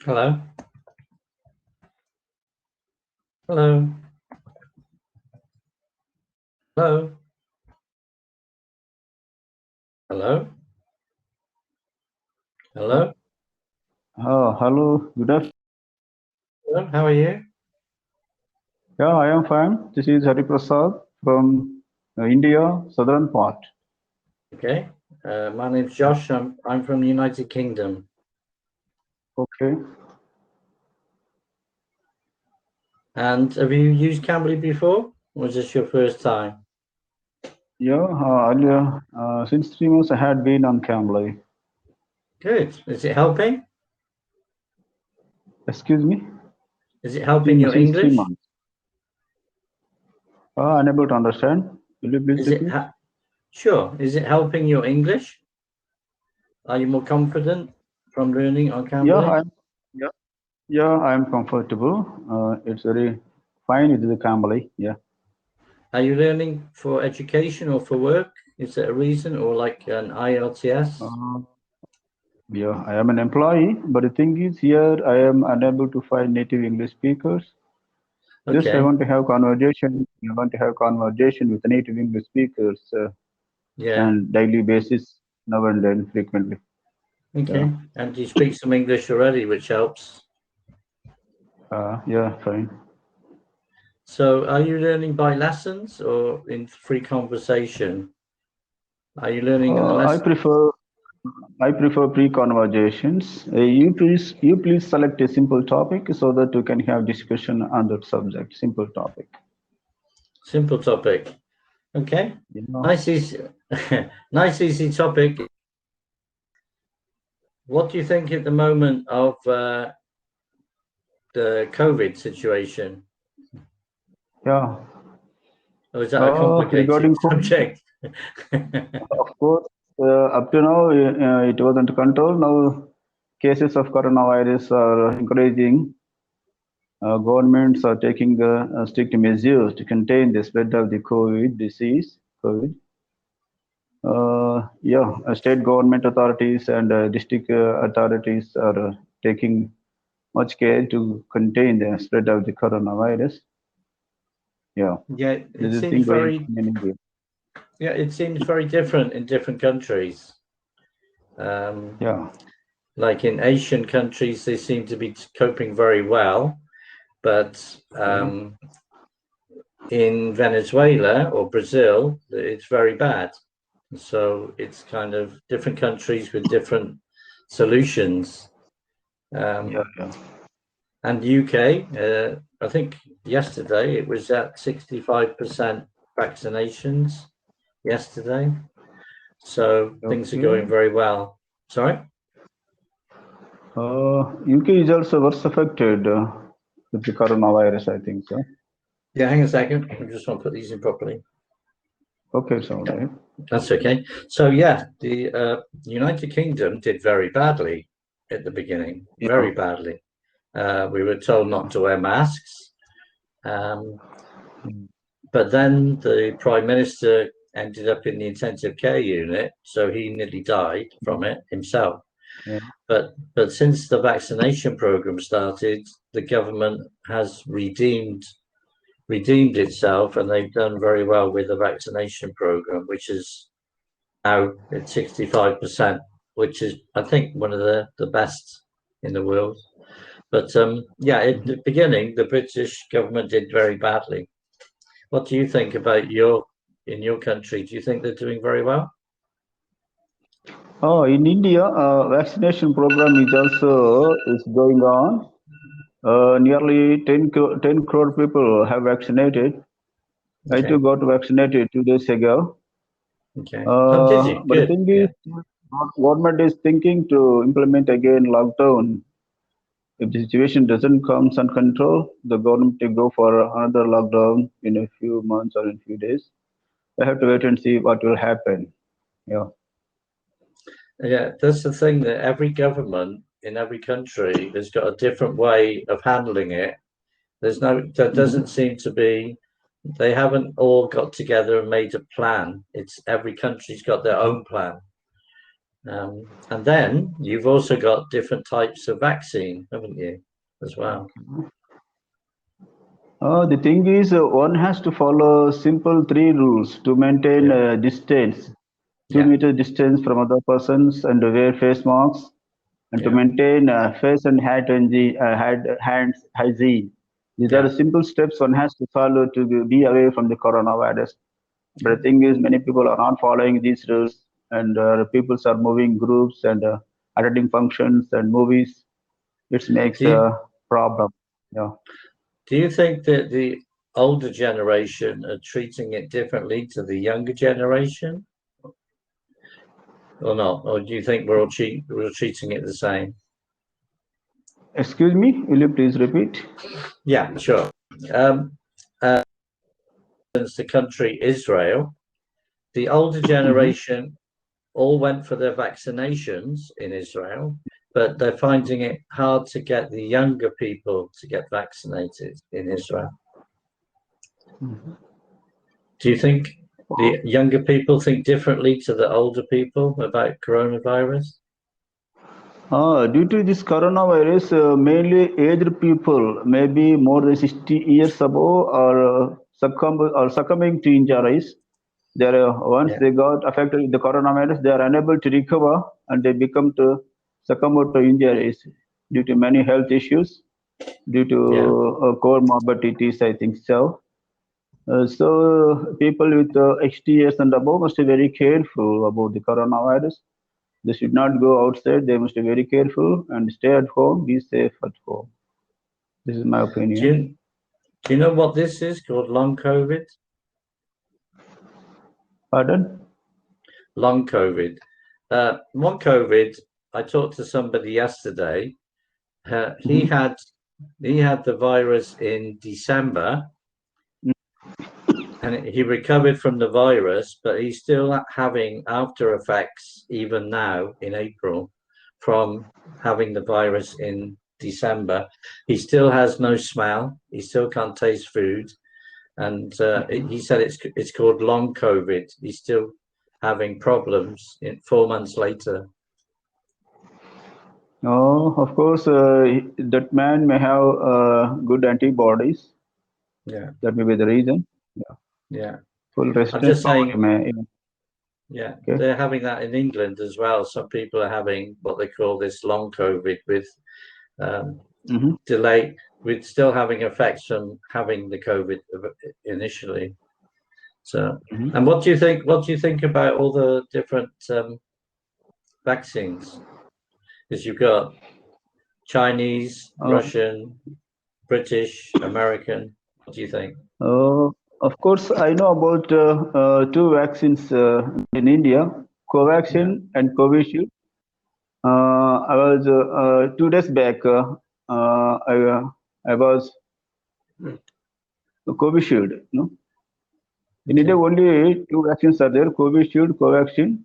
Hello. Hello. Hello. Hello. Hello. Hello, good afternoon. Hello. How are you? Yeah, I am fine. This is Hariprasad from India, southern part. Okay. My name's Josh. I'm from the United Kingdom. Okay. And have you used Cambly before? Or was this your first time? Yeah, earlier, since 3 months I had been on cambly. Good. Is it helping? Excuse me? Is it helping your Since three English? months. Unable to understand. Will you please Is it repeat? sure? Is it helping your English? Are you more confident from learning on Yeah, Cambly? yeah, yeah, I am comfortable. It's very fine with the cambly. Yeah. Are you learning for education or for work? Is it a reason or like an IELTS? Uh, yeah, I am an employee, but the thing is here I am unable to find native English speakers. Just I Okay. want to have conversation. I want to have conversation with native English speakers Yeah. and daily basis, now and then, frequently. Yeah, Okay. And you speak some English already, which helps. yeah, fine. So are you learning by lessons or in free conversation? Are you learning in the Uh, I lesson? prefer I prefer pre-conversations. You please select a simple topic so that you can have discussion on that subject. Simple topic. Simple topic. Okay. You know. Nice easy nice easy topic. What do you think at the moment of the COVID situation? Yeah. Or is that a complicated Regarding COVID, subject? of course, up to now it was under control. Now cases of coronavirus are increasing. Governments are taking strict measures to contain the spread of the COVID disease. COVID. Yeah, state government authorities and district authorities are taking much care to contain the spread of the coronavirus. Yeah, Yeah, this it is the seems thing going very on in India. different in different countries. Um, Yeah. like in Asian countries, they seem to be coping very well, but Okay. in Venezuela or Brazil, it's very bad. So it's kind of different countries with different solutions. Yeah. Um, Yeah. and UK, I think yesterday it was at 65% vaccinations yesterday. So things are going Okay. very well. Sorry? UK is also worse affected with the coronavirus, I think so. Yeah, hang on a second. I just want to put these in properly. Okay, it's all right. That's okay. So yeah, the United Kingdom did very badly at the beginning, Yeah. very badly. We were told not to wear masks, um, but then the Prime Minister ended up in the intensive care unit, so he nearly died from it himself. Yeah. But since the vaccination program started, the government has redeemed itself, and they've done very well with the vaccination program, which is now at 65%, which is, I think, one of the best in the world. But yeah, at the beginning, the British government did very badly. What do you think about in your country? Do you think they're doing very well? Oh, in India, vaccination program is also is going on. Nearly 10 crore people have vaccinated. I Okay, too got vaccinated 2 days ago. okay. Oh, did you? But the Good. thing Yeah. is, government is thinking to implement again lockdown. If the situation doesn't come under control, the government will go for another lockdown in a few months or in a few days. I have to wait and see what will happen. Yeah. Yeah, that's the thing that every government in every country has got a different way of handling it. There doesn't Hmm. seem to be, they haven't all got together and made a plan. It's every country's got their own plan. And then you've also got different types of vaccine, haven't you, as well? The thing is, one has to follow simple three rules to maintain distance, 2 meter distance from other persons, and to wear face masks, and to maintain face and hands hygiene. These are the simple steps one has to follow to be away from the coronavirus. But the thing is, many people are not following these rules, and people are moving groups and attending functions and movies. It makes a problem. Yeah. Do you think that the older generation are treating it differently to the younger generation, or not? Or do you think we're treating it the same? Excuse me, will you please repeat? Yeah, sure. The country Israel, the older generation all went for their vaccinations in Israel, but they're finding it hard to get the younger people to get vaccinated in Israel. Do you think the younger people think differently to the older people about coronavirus? Due to this coronavirus, mainly aged people, maybe more than 60 years above, are succumbing to injuries. They are, once they got affected with the coronavirus, they are unable to recover, and they succumb to injuries due to many health issues, due to comorbidities, I think so. So people with 60 years and above must be very careful about the coronavirus. They should not go outside. They must be very careful and stay at home, be safe at home. This is my opinion. Do you know what this is called? Long COVID? Pardon? Long COVID. Long COVID, I talked to somebody yesterday. He had the virus in December, and he recovered from the virus, but he's still having after effects even now in April from having the virus in December. He still has no smell. He still can't taste food, and he said it's called long COVID. He's still having problems 4 months later. Oh, of course, that man may have good antibodies. Yeah, that may be the reason. Yeah. Full I'm just saying. Okay. They're having that in England as well. Some people are having what they call this long COVID with delay, with still having effects from having the COVID initially. So, and what do you think? What do you think about all the different vaccines? Because you've got Chinese, Russian, British, American. What do you think? Of course, I know about two vaccines in India, Covaxin and Covishield. I was 2 days back. I was Covishield. No, in India only two vaccines are there: Covishield, Covaxin.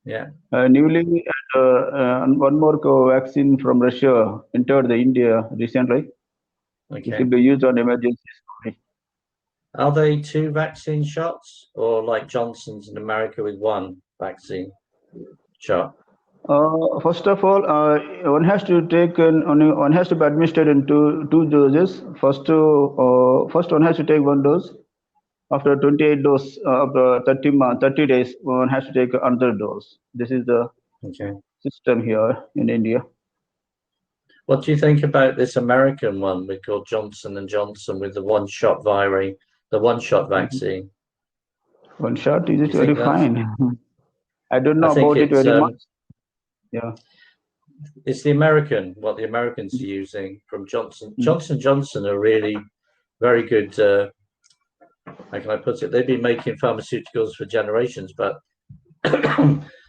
Yeah. Newly, and one more vaccine from Russia entered the India recently. It will be used on emergencies. Are they two vaccine shots, or like Johnson's in America with one vaccine shot? First of all, one has to take one has to be administered in two doses. First one has to take one dose. After 28 dose, after 30 days, one has to take another dose. This is the system here in India. What do you think about this American one we call Johnson and Johnson with the one-shot vaccine? One shot, is it very fine? I don't know about it very much. Yeah. It's the American, what the Americans are using from Johnson. Johnson are really very good. How can I put it? They've been making pharmaceuticals for generations, but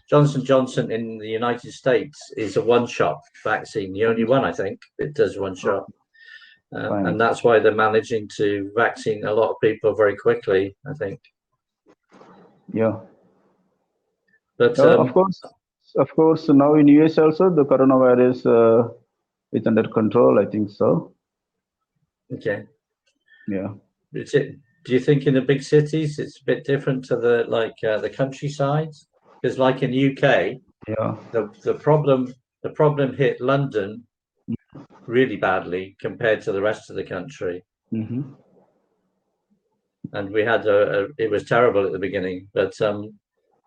Johnson in the United States is a one-shot vaccine, the only one I think it does one shot, and that's why they're managing to vaccine a lot of people very quickly, I think. Yeah. But of course, now in US also the coronavirus is under control. I think so. Okay. Yeah. Do you think in the big cities it's a bit different to the countryside? Because like in the UK, Yeah. The problem hit London really badly compared to the rest of the country. Mm-hmm. And we had it was terrible at the beginning, but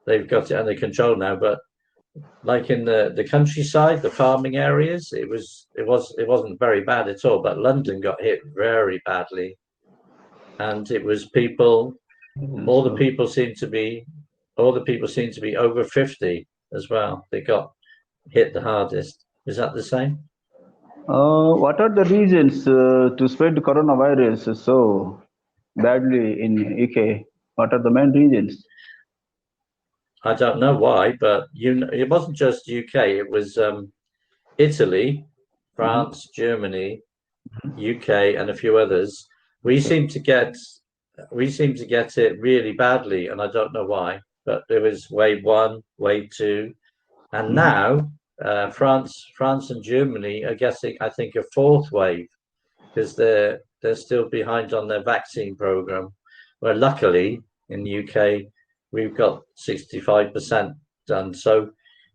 they've got it under control now. But like in the countryside, the farming areas, it wasn't very bad at all. But London got hit very badly, and it was people. All the people seem to be over 50 as well. They got hit the hardest. Is that the same? What are the reasons to spread coronavirus so badly in UK? What are the main reasons? I don't know why, but it wasn't just UK. It was Italy, France, Germany, UK, and a few others. We seem to get it really badly, and I don't know why. But there was wave 1, wave 2, and now France and Germany are getting, I think, a fourth wave because they're still behind on their vaccine program. Where luckily in the UK we've got 65% done. So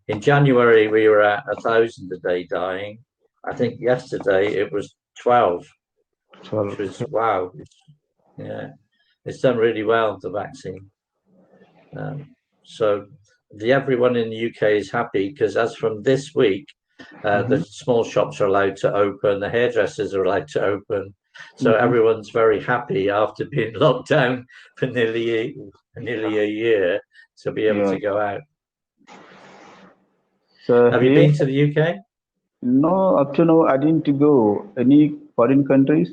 in January we were at 1,000 a day dying. I think yesterday it was 12, which was wow. Yeah, it's done really well, the vaccine. So everyone in the UK is happy because as from this week, the small shops are allowed to open, the hairdressers are allowed to open. So everyone's very happy after being locked down for nearly a year to be able to go out. So have you been to the UK? No, up to now I didn't go any foreign countries.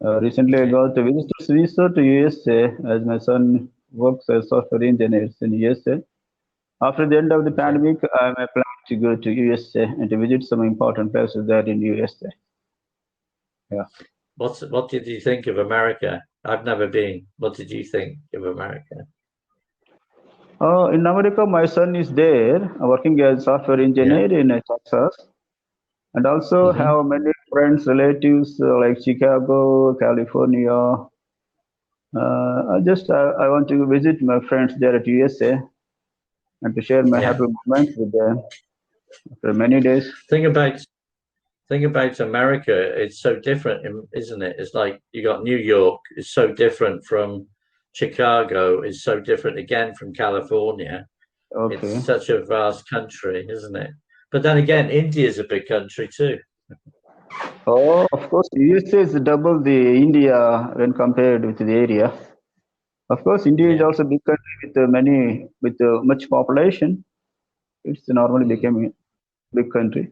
Recently I got a visitor's visa to USA as my son works as software engineer in USA. After the end of the pandemic, I may plan to go to USA and to visit some important places there in USA. Yeah. What did you think of America? I've never been. What did you think of America? In America, my son is there working as software engineer in Texas, and also have many friends, relatives like Chicago, California. I want to visit my friends there at USA and to share my happy moments with them after many days. Thing about America, it's so different, isn't it? It's like you got New York, it's so different from Chicago, it's so different again from California. Okay. It's such a vast country, isn't it? But then again, India is a big country too. Oh, of course, USA is double the India when compared with the area. Of course, India is also a big country with much population. It's normally became a big country.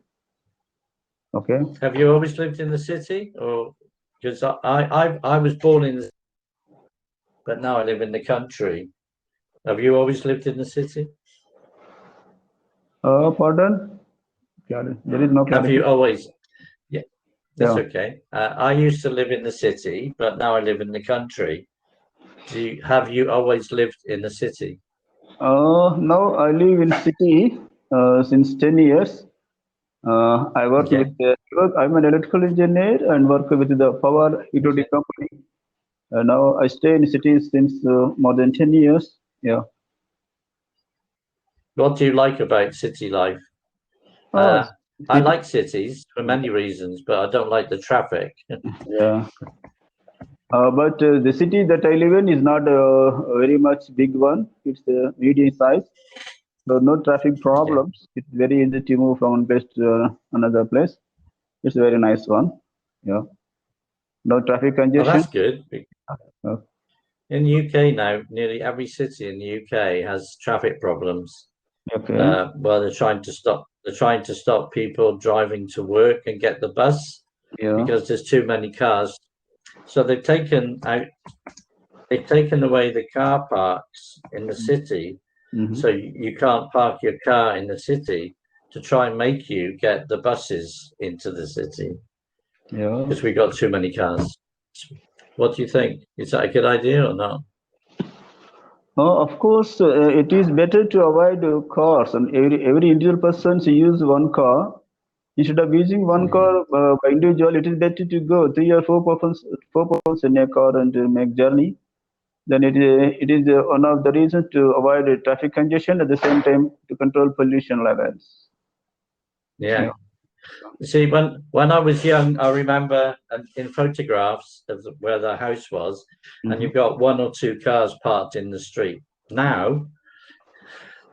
Okay. Have you always lived in the city, or because I was born in the city, but now I live in the country. Have you always lived in the city? Pardon? There is no clarity. Have you always? Yeah, that's okay. I used to live in the city, but now I live in the country. Have you always lived in the city? Now I live in city since 10 years. I work with. I'm an electrical engineer and work with the power utility company. Now I stay in cities since more than 10 years. Yeah. What do you like about city life? I like cities for many reasons, but I don't like the traffic. Yeah. But the city that I live in is not a very much big one. It's a medium size. So no traffic problems. It's very easy to move from one place to another place. It's a very nice one. Yeah. No traffic congestion. Well, that's good. In the UK now, nearly every city in the UK has traffic problems. Okay. Well, they're trying to stop people driving to work and get the bus because there's too many cars. So they've taken away the car parks in the city, so you can't park your car in the city to try and make you get the buses into the city. Yeah. Because we got too many cars. What do you think? Is that a good idea or not? Of course, it is better to avoid cars, and every individual person use one car. Instead of using one car by individual, it is better to go 3 or 4 persons in a car and to make journey. then it is one of the reasons to avoid traffic congestion, at the same time to control pollution levels. Yeah. See, when I was young, I remember in photographs of where the house was, and you've got one or two cars parked in the street. Now,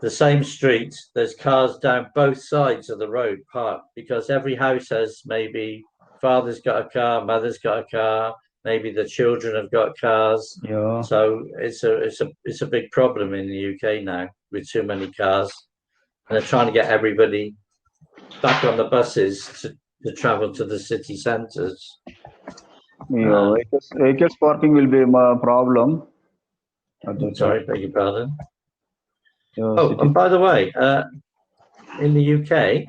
the same street, there's cars down both sides of the road parked, because every house has maybe father's got a car, mother's got a car, maybe the children have got cars. Yeah. So it's a big problem in the UK now with too many cars, and they're trying to get everybody back on the buses to travel to the city centres. Yeah, vehicles parking will be a problem. Sorry, beg your pardon. Oh, and by the way, in the UK,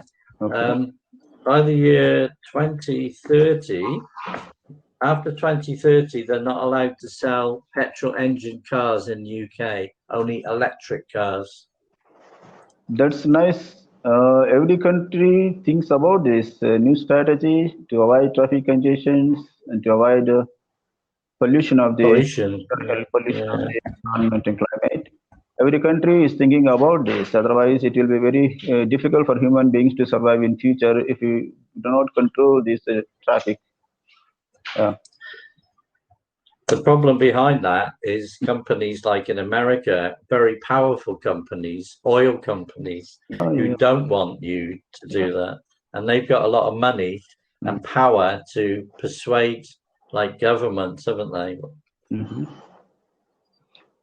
by the year 2030, after 2030, they're not allowed to sell petrol engine cars in the UK, only electric cars. That's nice. Every country thinks about this new strategy to avoid traffic congestions and to avoid pollution of the pollution of the environment and climate. Every country is thinking about this. Otherwise, it will be very difficult for human beings to survive in future if we do not control this traffic. The problem behind that is companies like in America, very powerful companies, oil companies, who don't want you to do that. And they've got a lot of money and power to persuade like governments, haven't they?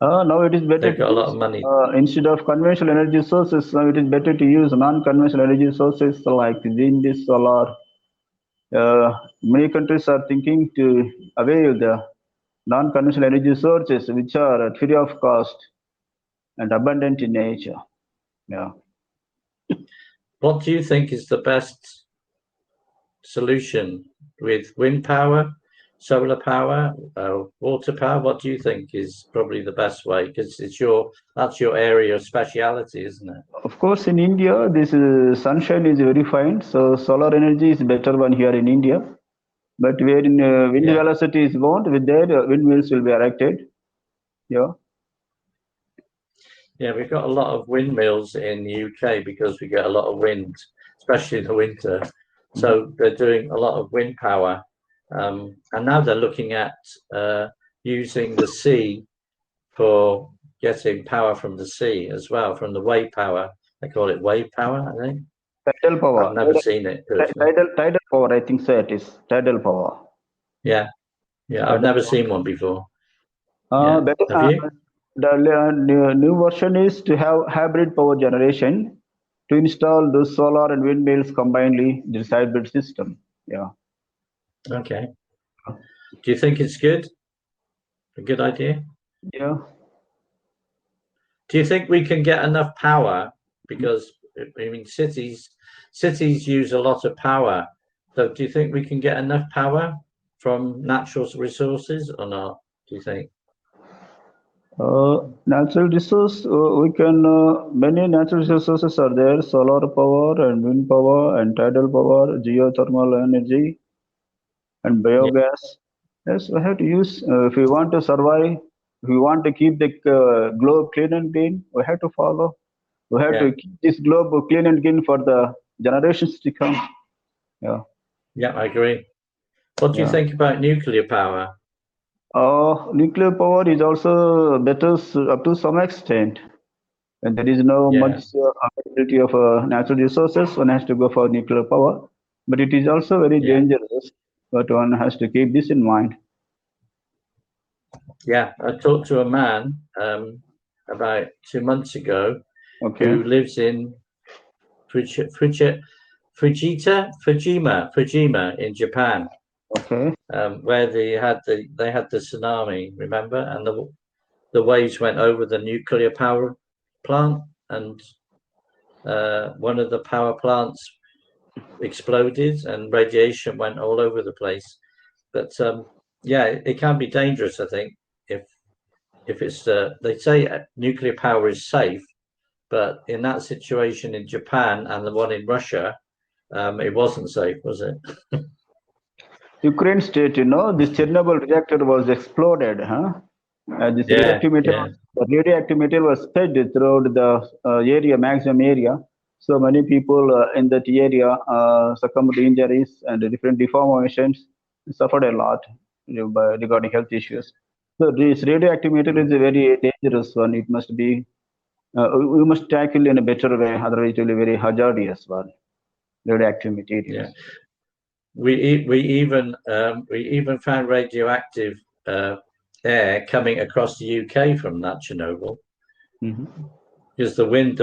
Now it is better. They've got a lot of money. Instead of conventional energy sources, now it is better to use non-conventional energy sources like wind, solar. Many countries are thinking to avail the non-conventional energy sources which are free of cost and abundant in nature. Yeah. What do you think is the best solution with wind power, solar power, water power? What do you think is probably the best way? Because that's your area of speciality, isn't it? Of course, in India, this sunshine is very fine, so solar energy is better one here in India. But where in wind velocity is want, with there windmills will be erected. Yeah. Yeah, we've got a lot of windmills in the UK because we get a lot of wind, especially in the winter. So they're doing a lot of wind power. And now they're looking at using the sea for getting power from the sea as well, from the wave power. They call it wave power, I think. Tidal power. I've never seen it. Tidal power, I think so it is. Tidal power. Yeah. I've never seen one before. Have you? The new version is to have hybrid power generation to install the solar and windmills combinedly in the hybrid system. Yeah. Okay. Do you think it's good? A good idea? Yeah. Do you think we can get enough power? Because I mean, cities use a lot of power. So do you think we can get enough power from natural resources or not? Do you think? Natural resource, we can, many natural resources are there, solar power and wind power and tidal power, geothermal energy and biogas. Yes, we have to use, if we want to survive, if we want to keep the globe clean and green, we have to follow. We have to keep this globe clean and green for the generations to come. Yeah. Yeah, I agree. What do you think about nuclear power? Nuclear power is also better up to some extent. And there is no much availability of natural resources, one has to go for nuclear power. But it is also very dangerous, but one has to keep this in mind. Yeah, I talked to a man about 2 months ago who lives in Fujima in Japan. Where they had the tsunami, remember, and the waves went over the nuclear power plant, and one of the power plants exploded, and radiation went all over the place. But it can be dangerous, I think, if it's they say nuclear power is safe, but in that situation in Japan and the one in Russia, it wasn't safe, was it? Ukraine state, this Chernobyl reactor was exploded, huh? This Yeah, yeah, radioactive material was spread throughout the area, maximum area. So many people in that area succumbed to injuries and different deformations, suffered a lot regarding health issues. So this radioactive material is a very dangerous one. It must be we must tackle in a better way. Otherwise, it will be very hazardous one. Radioactive yeah. materials. We even found radioactive air coming across the UK from that Chernobyl, because the winds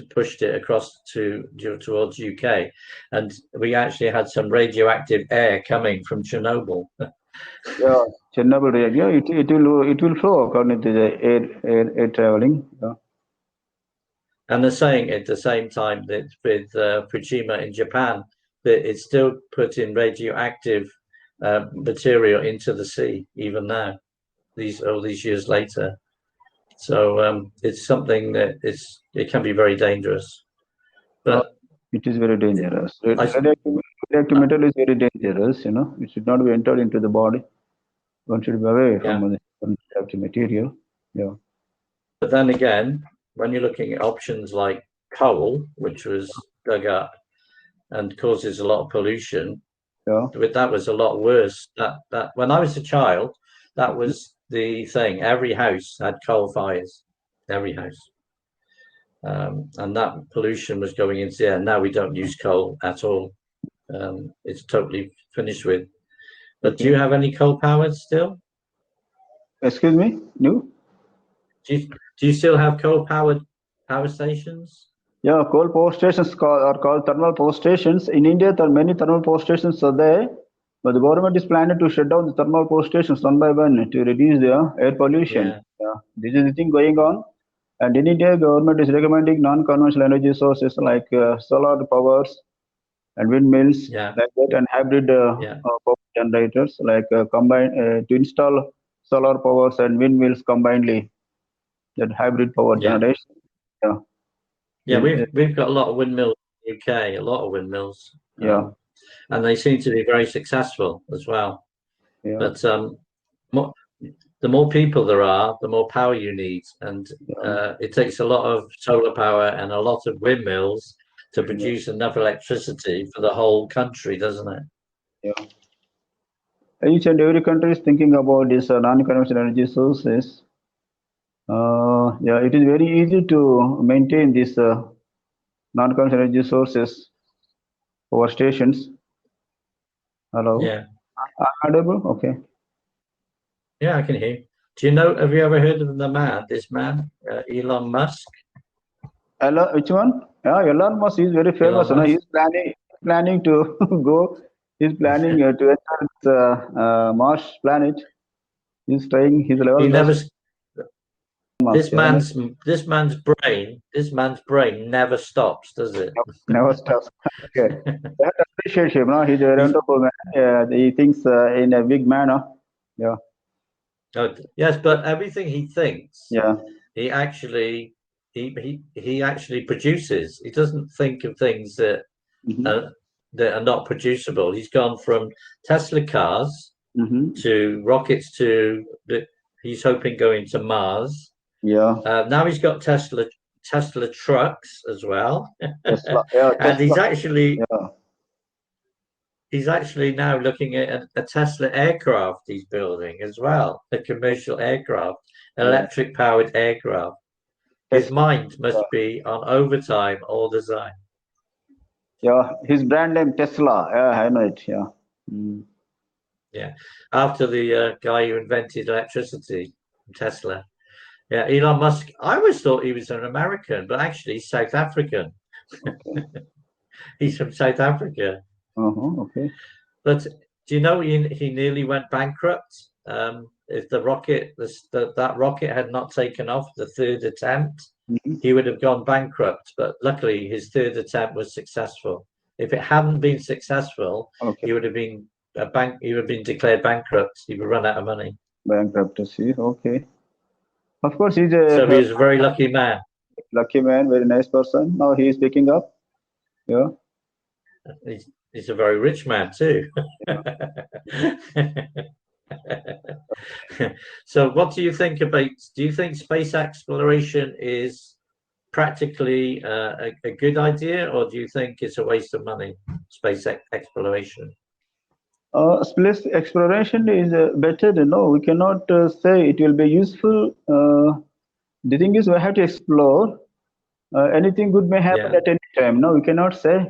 pushed it across towards UK, and we actually had some radioactive air coming from Chernobyl. Yeah, Chernobyl area. It will flow according to the air traveling. Yeah. And they're saying at the same time that with Fukushima in Japan, that it's still putting radioactive material into the sea even now, all these years later. So it's something that it can be very dangerous. But It is very dangerous. I, Radioactive metal is very dangerous. It should not be entered into the body. One should be away from yeah. the radioactive material. Yeah. But then again, when you're looking at options like coal, which was dug up and causes a lot of pollution, Yeah. that was a lot worse. That when I was a child, that was the thing. Every house had coal fires, every house, and that pollution was going into the air. Now we don't use coal at all. It's totally finished with. But do you have any coal powered still? Excuse me? No? Do you still have coal powered power stations? Yeah, coal power stations are called thermal power stations. In India, there are many thermal power stations are there, but the government is planning to shut down the thermal power stations one by one to reduce the air pollution. Yeah, this is the thing going on. And in India, government is recommending non-conventional energy sources like solar powers and windmills like that, and hybrid power generators like combine to install solar powers and windmills combinedly. That hybrid power generation. Yeah. Yeah, we've got a lot of windmills in the UK, a lot of windmills. Yeah. And they seem to be very successful as well. Yeah. But the more people there are, the more power you need, and it takes a lot of solar power and a lot of windmills to produce enough electricity for the whole country, doesn't it? Yeah. Each and every country is thinking about these non-conventional energy sources. Yeah, it is very easy to maintain these non-conventional energy sources power stations. Hello. Yeah. Audible? Okay. Yeah, I can hear you. Have you ever heard of this man, Elon Musk? Which one? Yeah, Elon Musk is very famous. He's planning to go. He's planning to enter Mars planet. He's trying his level best. This man's brain never stops, does it? Never stops. Okay. I have to appreciate him. He's a very wonderful man. He thinks in a big manner. Yeah. Yes, but everything he thinks, he actually produces. He doesn't think of things that are not producible. He's gone from Tesla cars to rockets to he's hoping going to Mars. Yeah. Now he's got Tesla trucks as well. Tesla. And he's actually now looking at a Tesla aircraft he's building as well, a commercial aircraft, electric powered aircraft. His mind must be on overtime all the time. Yeah, his brand name Tesla. Yeah, I know it. Yeah. Yeah, after the guy who invented electricity, Tesla. Yeah, Elon Musk. I always thought he was an American, but actually he's South African. Okay. He's from South Africa. Okay. But do you know he nearly went bankrupt? If the rocket, that rocket had not taken off, the third attempt, he would have gone bankrupt. But luckily, his third attempt was successful. If it hadn't been successful, he would have been He would have been declared bankrupt. He would run out of money. Bankruptcy. Okay. Of course, he was a very lucky man. Lucky man, very nice person. Now he is picking up. Yeah. He's a very rich man too. So what do you think about, do you think space exploration is practically a good idea, or do you think it's a waste of money, space exploration? Space exploration is better. No, we cannot say it will be useful. The thing is, we have to explore. Anything good may happen Yeah, at any time. No, we cannot say.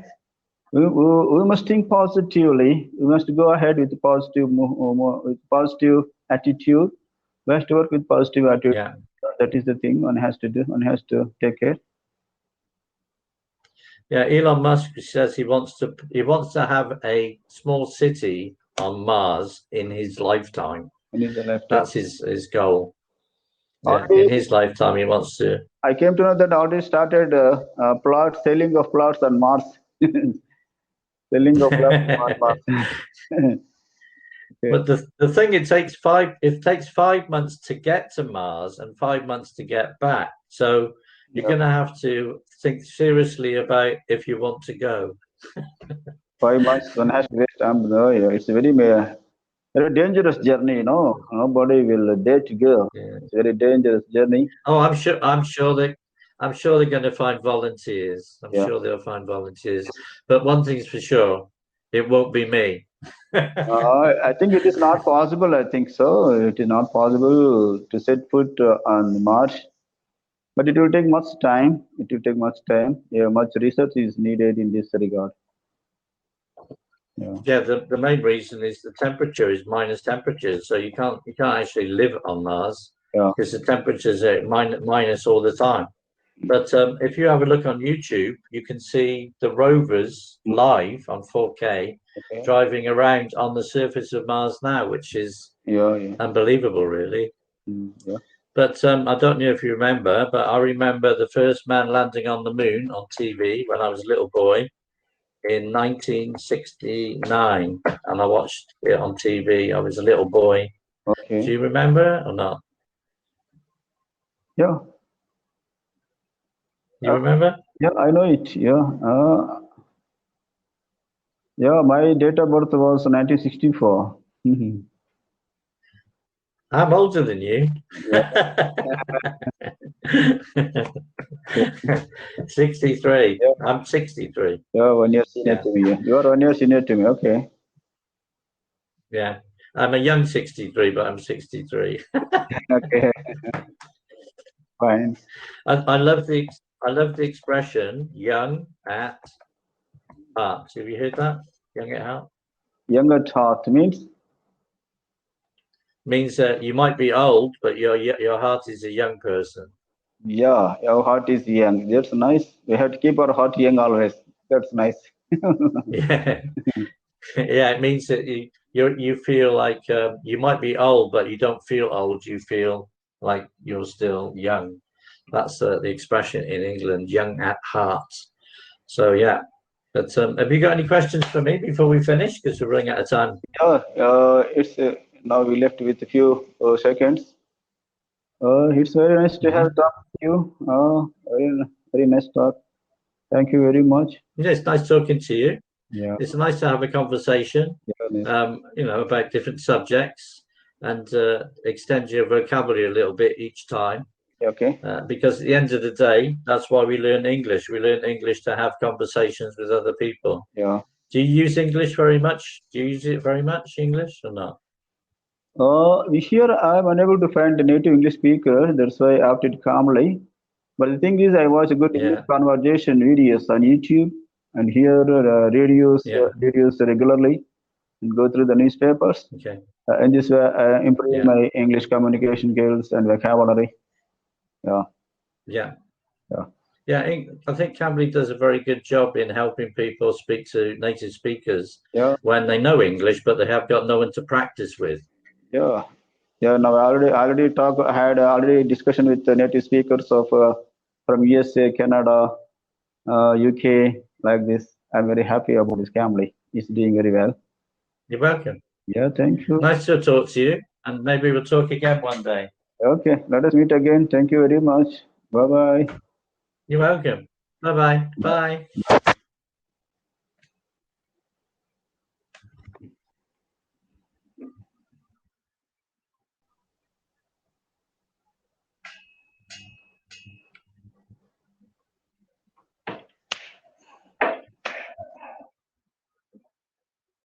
We must think positively. We must go ahead with with positive attitude. We have to work with positive attitude. yeah. That is the thing one has to do. One has to take care. Yeah, Elon Musk says he wants to have a small city on Mars in his lifetime. In his lifetime. That's his goal. Yeah, Already, in his lifetime, he wants to. I came to know that already started selling of plots on Mars. Selling of plots on Mars. Okay. But the thing, it takes 5 months to get to Mars and 5 months to get back. So you're going to have to think seriously about if you want to go. 5 months, one has to waste time. No, yeah, it's a very dangerous journey. You know, nobody will dare to go. Yeah. It's a very dangerous journey. Oh, I'm sure they're going to find volunteers. I'm Yeah. sure they'll find volunteers. But one thing's for sure, it won't be me. I think it is not possible. I think so. It is not possible to set foot on Mars, but it will take much time. It will take much time. Yeah, much research is needed in this regard. Yeah, the main reason is the temperature is minus temperatures, so you can't actually live on Mars because the temperatures are minus all the time. But if you have a look on YouTube, you can see the rovers live on 4K driving around on the surface of Mars now, which is unbelievable, really. Yeah. But I don't know if you remember, but I remember the first man landing on the moon on TV when I was a little boy in 1969, and I watched it on TV. I was a little boy. Okay. Do you remember or not? Yeah. You remember? Yeah, I know it. Yeah. Yeah, my date of birth was 1964. I'm older than you. Yeah. 63. Yeah. I'm 63. Yeah, 1 year senior to me. You are 1 year senior to me. Okay. Yeah. I'm a young 63, but I'm 63. Okay. Fine. I love the expression young at heart. Have you heard that? Young at heart? Young at heart means That you might be old, but your heart is a young person. yeah, our heart is young. That's nice. We have to keep our heart young always. That's nice. Yeah. Yeah, it means that you feel like you might be old, but you don't feel old. You feel like you're still young. That's the expression in England, young at heart. So yeah. But have you got any questions for me before we finish? Because we're running out of time. Yeah, it's now we left with a few seconds. It's very nice to have talked with you. Very nice talk. Thank you very much. Yeah, it's nice talking to you. Yeah. It's nice to have a conversation, about different subjects and extend your vocabulary a little bit each time. Okay. Because at the end of the day, that's why we learn English. We learn English to have conversations with other people. Yeah. Do you use English very much? Do you use it very much, English, or not? Here I'm unable to find a native English speaker. That's why I opted calmly. But the thing is, I watch a good English conversation videos on YouTube and hear radios regularly and go through the newspapers. Okay. And this way, improve my English communication skills and vocabulary. Yeah. Yeah. Yeah. Yeah, I think Cambly does a very good job in helping people speak to native speakers when they know English, but they have got no one to practice with. Yeah. Yeah. Now I had already discussion with the native speakers of from USA, Canada, UK, like this. I'm very happy about this Cambly. It's doing very well. You're welcome. Yeah, thank you. Nice to talk to you, and maybe we'll talk again one day. Okay, let us meet again. Thank you very much. Bye-bye. You're welcome. Bye-bye. Bye.